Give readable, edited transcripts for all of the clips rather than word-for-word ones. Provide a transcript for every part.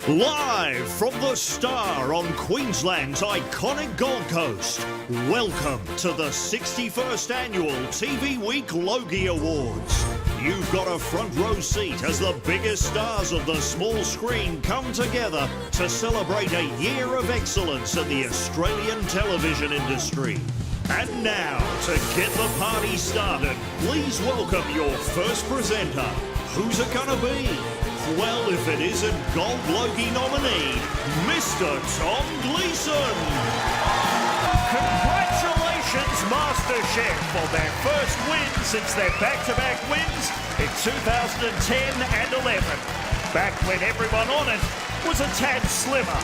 Live from the Star on Queensland's iconic Gold Coast, welcome to the 61st Annual TV Week Logie Awards. You've got a front row seat as the biggest stars of the small screen come together to celebrate a year of excellence in the Australian television industry. And now, to get the party started, please welcome your first presenter. Who's it gonna be? Well, if it isn't Gold Logie nominee, Mr. Tom Gleeson. Congratulations, MasterChef, on their first win since their back-to-back wins in 2010 and 11. Back when everyone on it was a tad slimmer,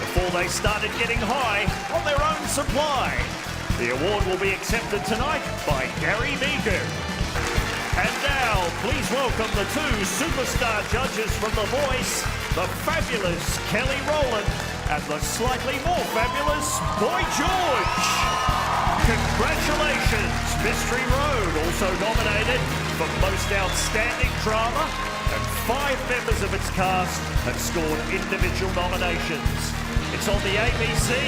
before they started getting high on their own supply. The award will be accepted tonight by Gary Meakin. And now, please welcome the two superstar judges from The Voice, the fabulous Kelly Rowland and the slightly more fabulous Boy George. Congratulations, Mystery Road, also nominated for Most Outstanding Drama, and 5 members of its cast have scored individual nominations. It's on the ABC,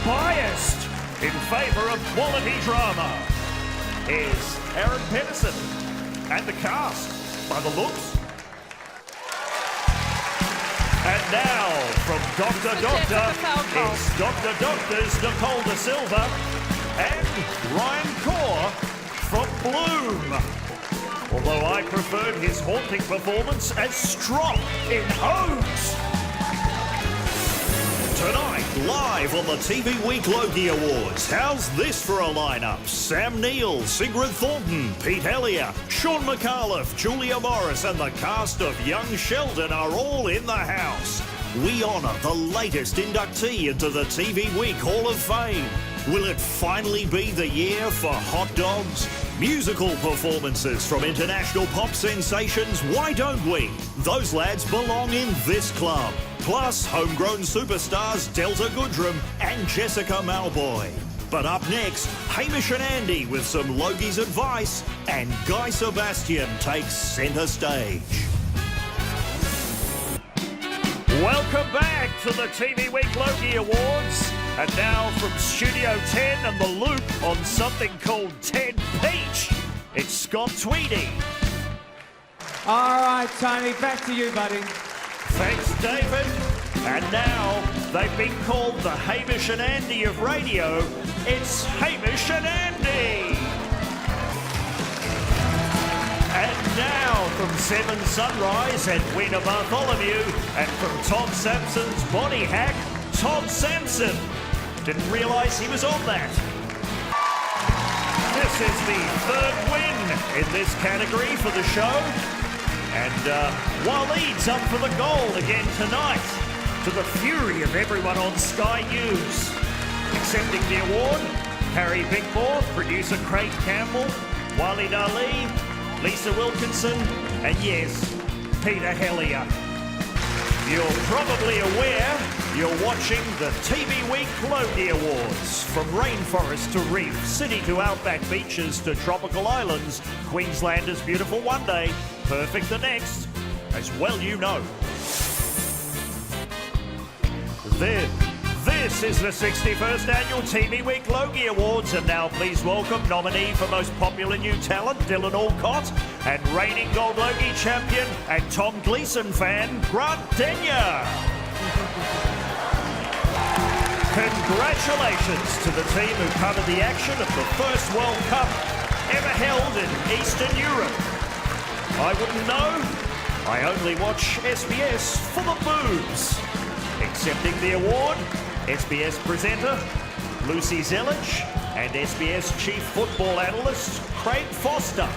biased in favour of quality drama. Here's Aaron Pedersen and the cast, by the looks. And now, from Dr. Doctor, it's Dr. Doctor's Nicole De Silva and Ryan Kaur from Bloom. Although I preferred his haunting performance as Strop in Hoax. Tonight, live on the TV Week Logie Awards, how's this for a lineup? Sam Neill, Sigrid Thornton, Pete Hellier, Sean McAuliffe, Julia Morris and the cast of Young Sheldon are all in the house. We honour the latest inductee into the TV Week Hall of Fame. Will it finally be the year for hot dogs? Musical performances from international pop sensations, why don't we? Those lads belong in this club. Plus, homegrown superstars Delta Goodrum and Jessica Malboy. But up next, Hamish and Andy with some Logie's advice, and Guy Sebastian takes centre stage. Welcome back to the TV Week Logie Awards. And now from Studio 10 and the Loop on something called 10 Peach, it's Scott Tweedy. All right, Tony, back to you, buddy. Thanks, David. And now, they've been called the Hamish and Andy of radio. It's Hamish and Andy. And now, from 7 Sunrise and Wiener Bartholomew, and from Tom Sampson's body hack, Tom Sampson. Didn't realise he was on that. This is the 3rd win in this category for the show. And Waleed's up for the gold again tonight, to the fury of everyone on Sky News. Accepting the award, Harry Bickmore, producer Craig Campbell, Waleed Ali, Lisa Wilkinson, and yes, Peter Hellier. You're probably aware you're watching the TV Week Logie Awards. From rainforest to reef, city to outback beaches to tropical islands, Queensland is beautiful one day, perfect the next, as well you know. This is the 61st Annual TV Week Logie Awards, and now please welcome nominee for Most Popular New Talent, Dylan Alcott, and reigning Gold Logie champion and Tom Gleeson fan, Grant Denyer. Congratulations to the team who covered the action of the first World Cup ever held in Eastern Europe. I wouldn't know. I only watch SBS for the boobs. Accepting the award, SBS presenter Lucy Zelich and SBS chief football analyst Craig Foster.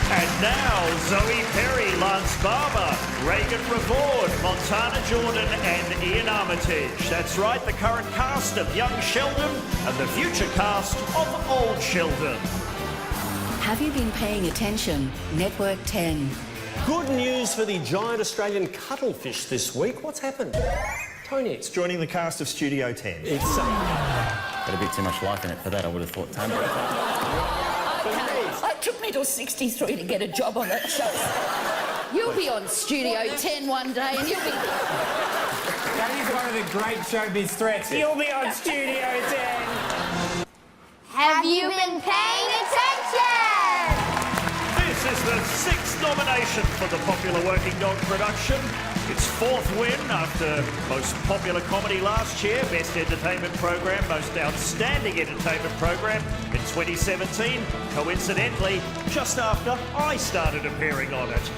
And now Zoe Perry, Lance Barber, Reagan Revord, Montana Jordan and Ian Armitage. That's right, the current cast of Young Sheldon and the future cast of Old Sheldon. Have you been paying attention? Network 10. Good news for the giant Australian cuttlefish this week. What's happened? Tony. It's joining the cast of Studio 10. It's Got a bit too much life in it for that, I would have thought, Tony. It took me till 63 to get a job on that show. You'll be on Studio 10 one day and you'll be... That is one of the great showbiz threats. You'll be on Studio 10. Have you been paying attention? This is the 6th nomination for the popular Working Dog production. Its 4th win after Most Popular Comedy last year, Best Entertainment Program, Most Outstanding Entertainment Program in 2017, coincidentally, just after I started appearing on it.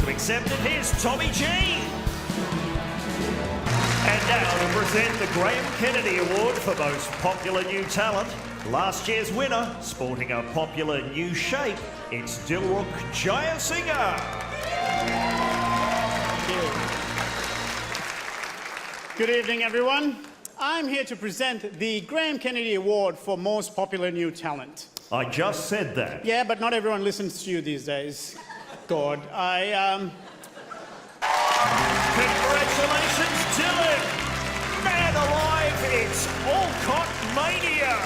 To accept it, here's Tommy G. And now to present the Graham Kennedy Award for Most Popular New Talent. Last year's winner, sporting a popular new shape, it's Dilruk Jayasinghe. Good evening, everyone. I'm here to present the Graham Kennedy Award for Most Popular New Talent. I just said that. Yeah, but not everyone listens to you these days. God, Congratulations, Dylan! Man alive, it's Alcott Mania!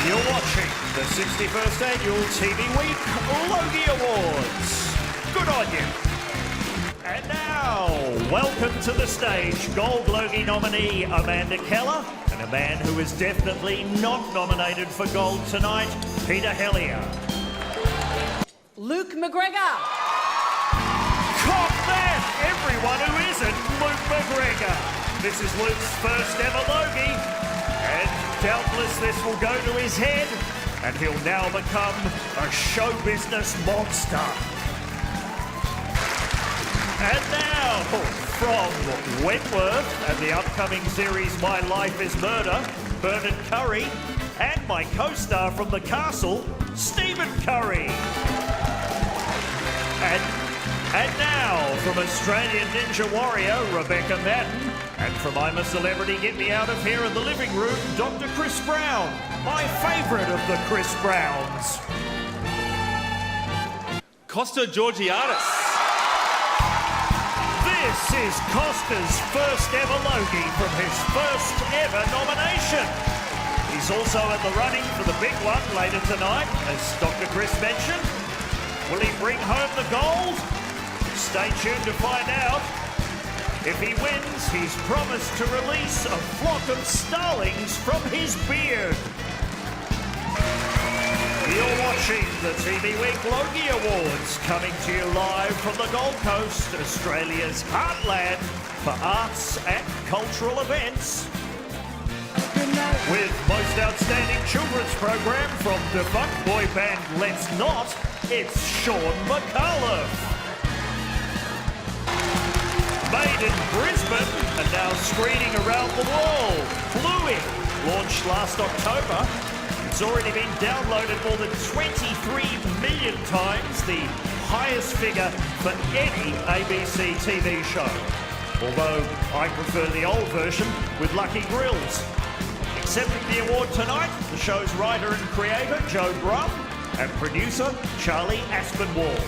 You're watching the 61st Annual TV Week Logie Awards. Good on you. And now, welcome to the stage, Gold Logie nominee Amanda Keller, and a man who is definitely not nominated for Gold tonight, Peter Hellier. Luke McGregor. Cop that! Everyone who isn't Luke McGregor. This is Luke's first ever Logie, and doubtless this will go to his head, and he'll now become a show business monster. And now, from Wentworth and the upcoming series My Life is Murder, Bernard Curry, and my co-star from The Castle, Stephen Curry. And now, from Australian Ninja Warrior, Rebecca Madden, and from I'm a Celebrity, Get Me Out of Here in the Living Room, Dr. Chris Brown, my favourite of the Chris Browns. Costa Georgiadis. This is Costa's first ever Logie from his first ever nomination. He's also in the running for the big one later tonight, as Dr. Chris mentioned. Will he bring home the gold? Stay tuned to find out. If he wins, he's promised to release a flock of starlings from his beard. You're watching the TV Week Logie Awards, coming to you live from the Gold Coast, Australia's heartland for arts and cultural events. With Most Outstanding Children's Program from defunct boy band Let's Not, it's Sean McAuliffe. Made in Brisbane and now screening around the world, Bluey, launched last October. It's already been downloaded more than 23 million times, the highest figure for any ABC TV show. Although I prefer the old version with Lucky Grills. Accepting the award tonight, the show's writer and creator, Joe Brumm, and producer, Charlie Aspinwall.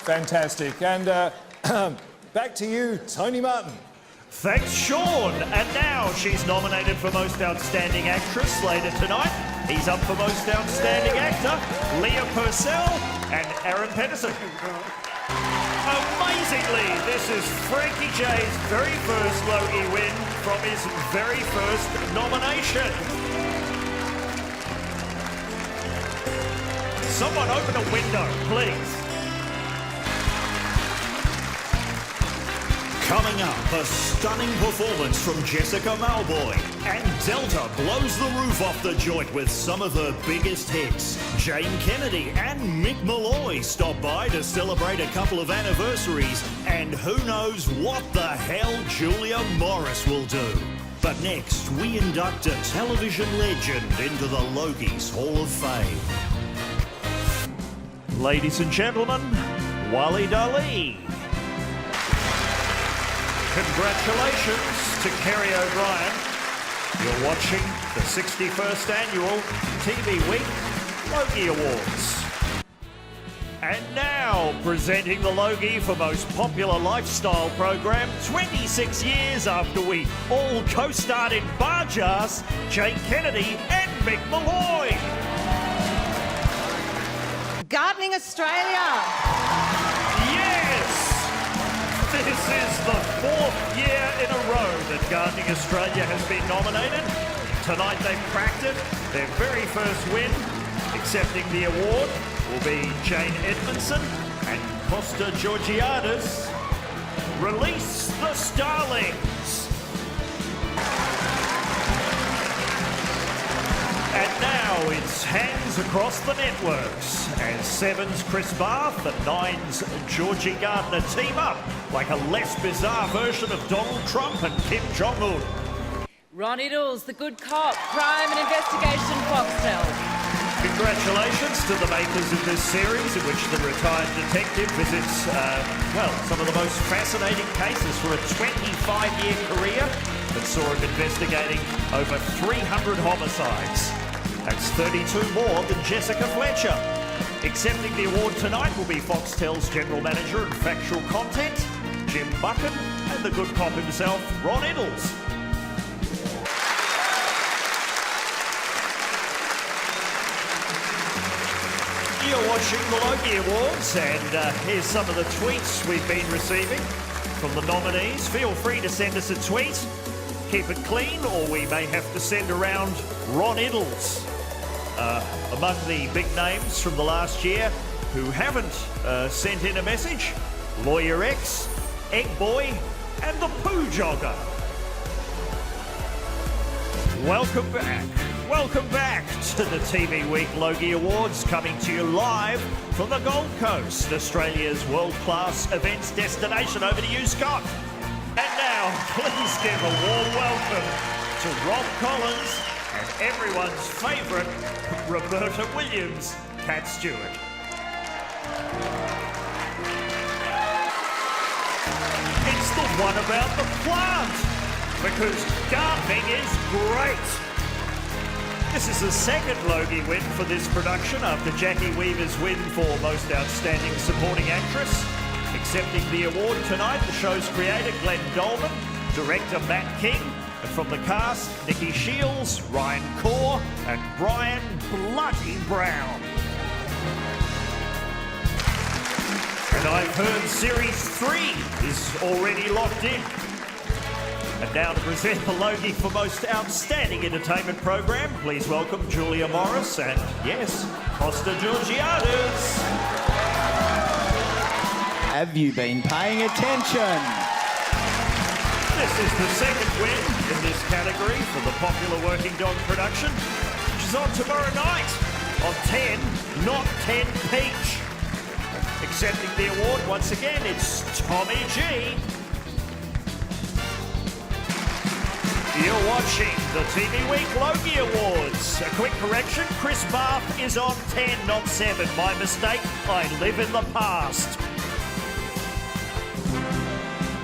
Fantastic. And back to you, Tony Martin. Thanks, Sean. And now she's nominated for Most Outstanding Actress later tonight. He's up for Most Outstanding Actor, Leah Purcell and Aaron Pedersen. Amazingly, this is Frankie J's very first Logie win from his very first nomination. Someone open a window, please. Coming up, a stunning performance from Jessica Malboy. And Delta blows the roof off the joint with some of her biggest hits. Jane Kennedy and Mick Malloy stop by to celebrate a couple of anniversaries. And who knows what the hell Julia Morris will do. But next, we induct a television legend into the Logies Hall of Fame. Ladies and gentlemen, Wally Dali. Congratulations to Kerry O'Brien. You're watching the 61st Annual TV Week Logie Awards. And now, presenting the Logie for Most Popular Lifestyle Program 26 years after we all co-starred in Bar Jars, Jane Kennedy and Mick Malloy. Gardening Australia. Yes! This is the 4th year in a row that Gardening Australia has been nominated. Tonight they've cracked it. Their very first win. Accepting the award will be Jane Edmondson and Costa Georgiadis. Release the Starlings. And now it's hands across the networks as 7's Chris Barth and 9's Georgie Gardner team up like a less bizarre version of Donald Trump and Kim Jong-un. Ron Iddles, the good cop, crime and investigation Foxtel. Congratulations to the makers of this series in which the retired detective visits, some of the most fascinating cases for a 25-year career that saw him investigating over 300 homicides. That's 32 more than Jessica Fletcher. Accepting the award tonight will be Foxtel's General Manager and Factual Content, Jim Buchan, and the good cop himself, Ron Iddles. You're watching the Logie Awards, and here's some of the tweets we've been receiving from the nominees. Feel free to send us a tweet. Keep it clean, or we may have to send around Ron Iddles. Among the big names from the last year who haven't sent in a message, Lawyer X, Egg Boy, and the Poo Jogger. Welcome back. Welcome back to the TV Week Logie Awards, coming to you live from the Gold Coast, Australia's world-class events destination. Over to you, Scott. And now, please give a warm welcome to Rob Collins and everyone's favourite Roberta Williams, Cat Stewart. It's the one about the plant, because gardening is great. This is the second Logie win for this production after Jackie Weaver's win for Most Outstanding Supporting Actress. Accepting the award tonight, the show's creator Glenn Dolman, director Matt King, and from the cast, Nikki Shields, Ryan Corr, and Brian Bloody Brown. And I've heard Series 3 is already locked in. And now to present the Logie for Most Outstanding Entertainment Program, please welcome Julia Morris and, yes, Costa Georgiadis. Have you been paying attention? This is the second win in this category for the popular Working Dog production, which is on tomorrow night on 10, not 10 Peach. Accepting the award once again, it's Tommy G. You're watching the TV Week Logie Awards. A quick correction, Chris Barth is on 10, not 7. My mistake, I live in the past.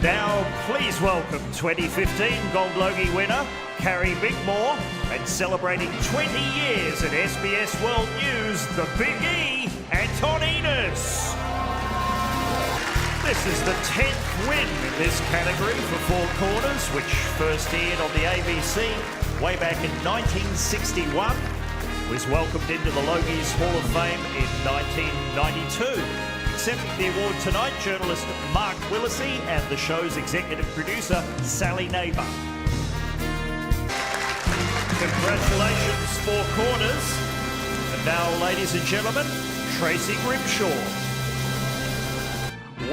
Now, please welcome 2015 Gold Logie winner, Carrie Bickmore, and celebrating 20 years at SBS World News, the Big E, Antoninas. This is the 10th win in this category for Four Corners, which first aired on the ABC way back in 1961, was welcomed into the Logie's Hall of Fame in 1992. Accepting the award tonight, journalist Mark Willisey and the show's executive producer, Sally Neighbour. Congratulations, Four Corners. And now, ladies and gentlemen, Tracy Grimshaw.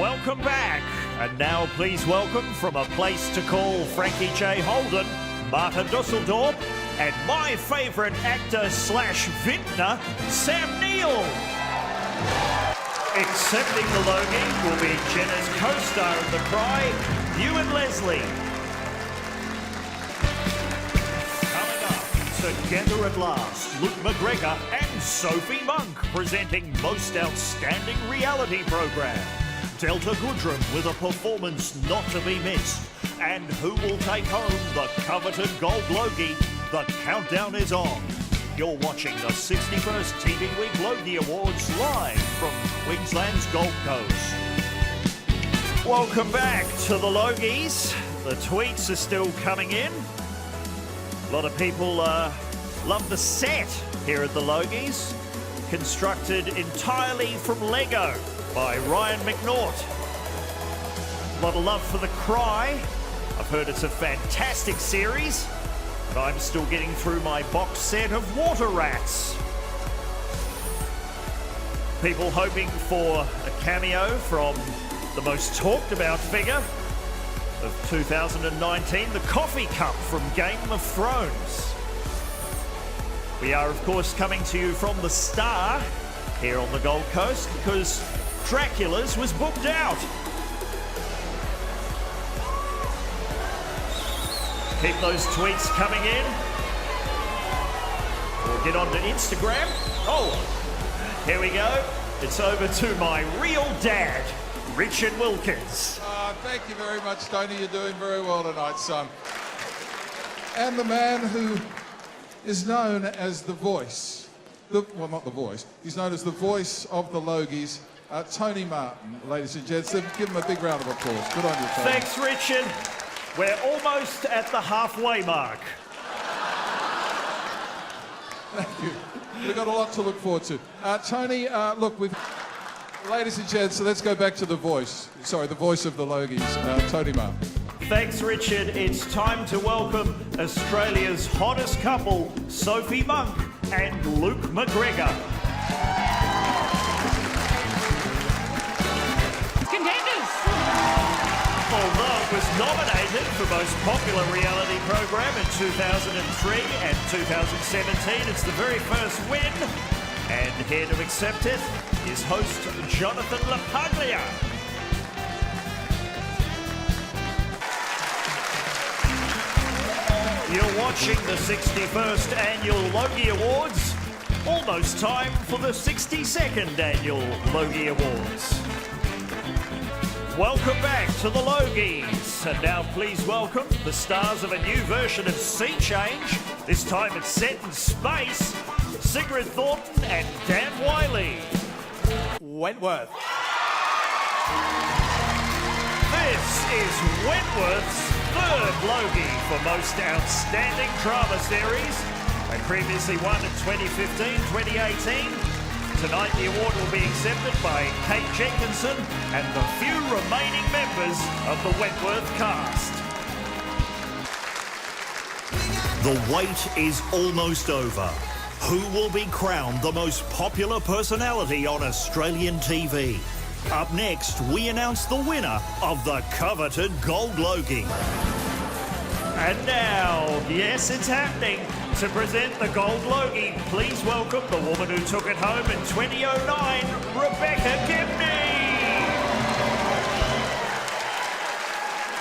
Welcome back. And now please welcome from a place to call Frankie J. Holden, Marta Dusseldorp, and my favourite actor slash vintner, Sam Neill. Accepting the Logie will be Jenna's co-star of The Cry, Ewan Leslie. Coming up, together at last, Luke McGregor and Sophie Monk presenting Most Outstanding Reality Program. Delta Goodrum with a performance not to be missed. And who will take home the coveted Gold Logie? The countdown is on. You're watching the 61st TV Week Logie Awards live from Queensland's Gold Coast. Welcome back to the Logies. The tweets are still coming in. A lot of people love the set here at the Logies. constructed entirely from Lego by Ryan McNaught. A lot of love for The Cry. I've heard it's a fantastic series, but I'm still getting through my box set of Water Rats. People hoping for a cameo from the most talked about figure of 2019, the coffee cup from Game of Thrones. We are, of course, coming to you from the Star here on the Gold Coast because Dracula's was booked out. Keep those tweets coming in. Or get onto Instagram. Oh, here we go. It's over to my real dad, Richard Wilkins. Thank you very much, Tony. You're doing very well tonight, son. And the man who is known as the voice. Well, not the voice. He's known as the voice of the Logies, Tony Martin, ladies and gents. Give him a big round of applause. Good on you, Tony. Thanks, Richard. We're almost at the halfway mark. Thank you. We've got a lot to look forward to. Tony, look, ladies and gents, so let's go back to the voice. Sorry, the voice of the Logies, Tony Martin. Thanks, Richard. It's time to welcome Australia's hottest couple, Sophie Monk and Luke McGregor. Contenders! Although it was nominated for Most Popular Reality Program in 2003 and 2017, it's the very first win. And here to accept it is host Jonathan LaPaglia. You're watching the 61st Annual Logie Awards. Almost time for the 62nd Annual Logie Awards. Welcome back to the Logies. And now please welcome the stars of a new version of Sea Change. This time it's set in space. Sigrid Thornton and Dan Wiley. Wentworth. This is Wentworth's third Logie for Most Outstanding Drama Series. They previously won in 2015, 2018. Tonight the award will be accepted by Kate Jenkinson and the few remaining members of the Wentworth cast. The wait is almost over. Who will be crowned the most popular personality on Australian TV? Up next, we announce the winner of the coveted Gold Logie. And now, yes, it's happening. To present the Gold Logie, please welcome the woman who took it home in 2009,